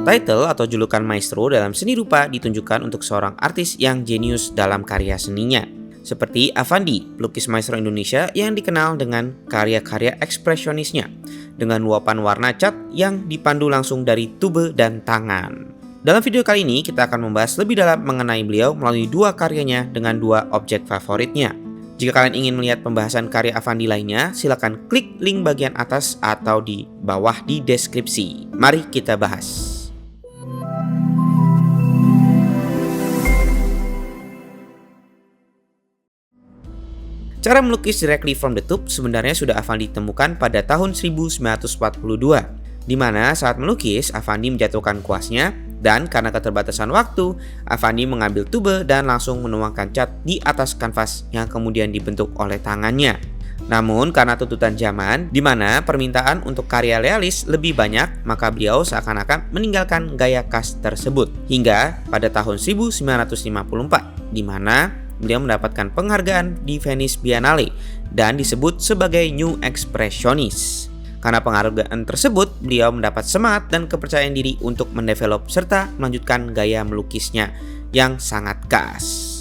Title atau julukan maestro dalam seni rupa ditunjukkan untuk seorang artis yang jenius dalam karya seninya. Seperti Affandi, pelukis maestro Indonesia yang dikenal dengan karya-karya ekspresionisnya, dengan luapan warna cat yang dipandu langsung dari tube dan tangan. Dalam video kali ini kita akan membahas lebih dalam mengenai beliau melalui dua karyanya dengan dua objek favoritnya. Jika kalian ingin melihat pembahasan karya Affandi lainnya, silakan klik link bagian atas atau di bawah di deskripsi. Mari kita bahas. Cara melukis directly from the tube sebenarnya sudah Affandi temukan pada tahun 1942, di mana saat melukis Affandi menjatuhkan kuasnya, dan karena keterbatasan waktu, Affandi mengambil tube dan langsung menuangkan cat di atas kanvas yang kemudian dibentuk oleh tangannya. Namun karena tuntutan zaman, di mana permintaan untuk karya realis lebih banyak, maka beliau seakan-akan meninggalkan gaya khas tersebut. Hingga pada tahun 1954, di mana beliau mendapatkan penghargaan di Venice Biennale dan disebut sebagai New Expressionist. Karena penghargaan tersebut, beliau mendapat semangat dan kepercayaan diri untuk mendevelop serta melanjutkan gaya melukisnya yang sangat khas.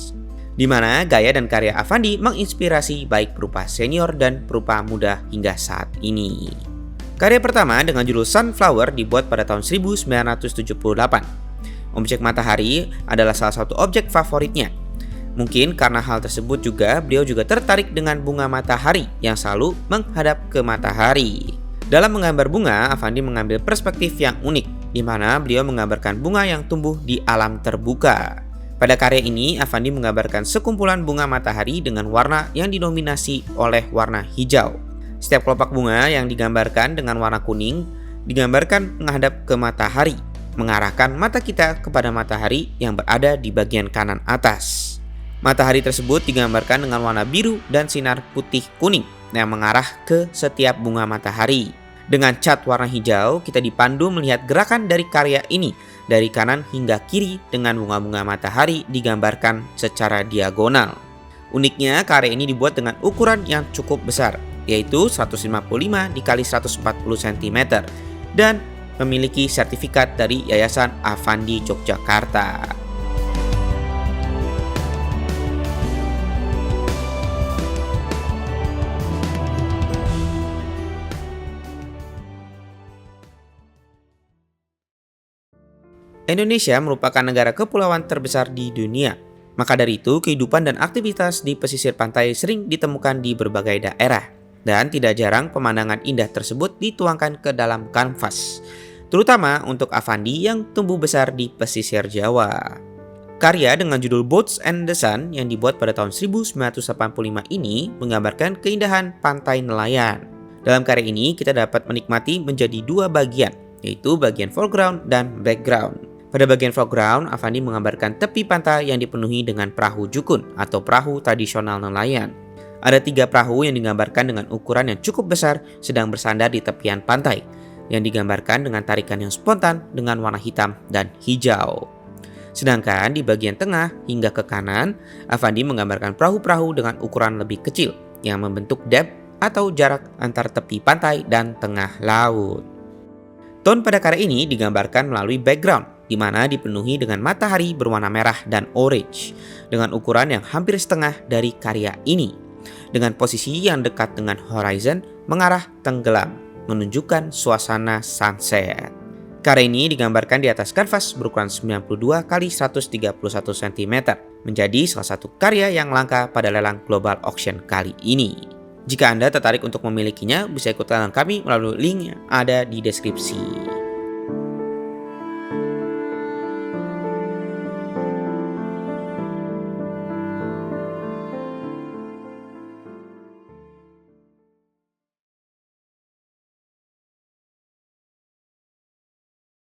Di mana gaya dan karya Affandi menginspirasi baik berupa senior dan berupa muda hingga saat ini. Karya pertama dengan judul Sunflower dibuat pada tahun 1978. Objek matahari adalah salah satu objek favoritnya. Mungkin karena hal tersebut juga beliau juga tertarik dengan bunga matahari yang selalu menghadap ke matahari. Dalam menggambar bunga, Affandi mengambil perspektif yang unik, di mana beliau menggambarkan bunga yang tumbuh di alam terbuka. Pada karya ini, Affandi menggambarkan sekumpulan bunga matahari dengan warna yang didominasi oleh warna hijau. Setiap kelopak bunga yang digambarkan dengan warna kuning, digambarkan menghadap ke matahari, mengarahkan mata kita kepada matahari yang berada di bagian kanan atas. Matahari tersebut digambarkan dengan warna biru dan sinar putih kuning yang mengarah ke setiap bunga matahari. Dengan cat warna hijau, kita dipandu melihat gerakan dari karya ini dari kanan hingga kiri dengan bunga-bunga matahari digambarkan secara diagonal. Uniknya, karya ini dibuat dengan ukuran yang cukup besar, yaitu 155 x 140 cm dan memiliki sertifikat dari Yayasan Affandi Yogyakarta. Indonesia merupakan negara kepulauan terbesar di dunia. Maka dari itu, kehidupan dan aktivitas di pesisir pantai sering ditemukan di berbagai daerah. Dan tidak jarang pemandangan indah tersebut dituangkan ke dalam kanvas, terutama untuk Affandi yang tumbuh besar di pesisir Jawa. Karya dengan judul Boats and the Sun yang dibuat pada tahun 1985 ini menggambarkan keindahan pantai nelayan. Dalam karya ini kita dapat menikmati menjadi dua bagian, yaitu bagian foreground dan background. Pada bagian foreground, Affandi menggambarkan tepi pantai yang dipenuhi dengan perahu jukun atau perahu tradisional nelayan. Ada 3 perahu yang digambarkan dengan ukuran yang cukup besar sedang bersandar di tepian pantai, yang digambarkan dengan tarikan yang spontan dengan warna hitam dan hijau. Sedangkan di bagian tengah hingga ke kanan, Affandi menggambarkan perahu-perahu dengan ukuran lebih kecil yang membentuk depth atau jarak antar tepi pantai dan tengah laut. Tone pada karya ini digambarkan melalui background, di mana dipenuhi dengan matahari berwarna merah dan orange, dengan ukuran yang hampir setengah dari karya ini, dengan posisi yang dekat dengan horizon mengarah tenggelam, menunjukkan suasana sunset. Karya ini digambarkan di atas kanvas berukuran 92 x 131 cm, menjadi salah satu karya yang langka pada lelang global auction kali ini. Jika Anda tertarik untuk memilikinya, bisa ikut lelang kami melalui link yang ada di deskripsi.